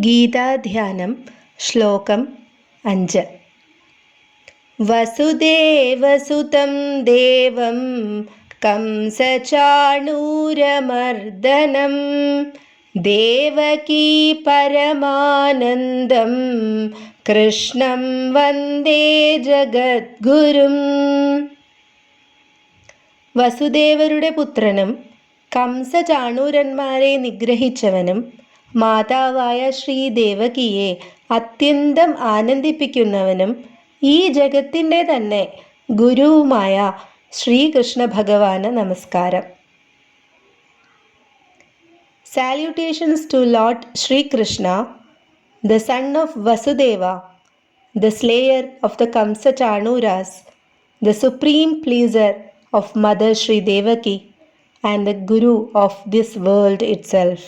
ഗീതാധ്യാനം ശ്ലോകം 5. വസുദേവസുതം ദേവം കംസചാണൂരമർദ്ദനം ദേവകീ പരമാനന്ദം കൃഷ്ണം വന്ദേ ജഗദ്ഗുരും. വസുദേവരുടെ പുത്രനും കംസചാണൂരന്മാരെ നിഗ്രഹിച്ചവനും മാതാവായ ശ്രീ ദേവകിയെ അത്യന്തം ആനന്ദിപ്പിക്കുന്നവനും ഈ ജഗത്തിൻ്റെ തന്നെ ഗുരുവുമായ ശ്രീകൃഷ്ണ ഭഗവാന് നമസ്കാരം. Salutations to Lord Sri Krishna, the son of Vasudeva, the slayer of the Kamsa Chanuras, the supreme pleaser of Mother Sri Devaki, and the Guru of this world itself.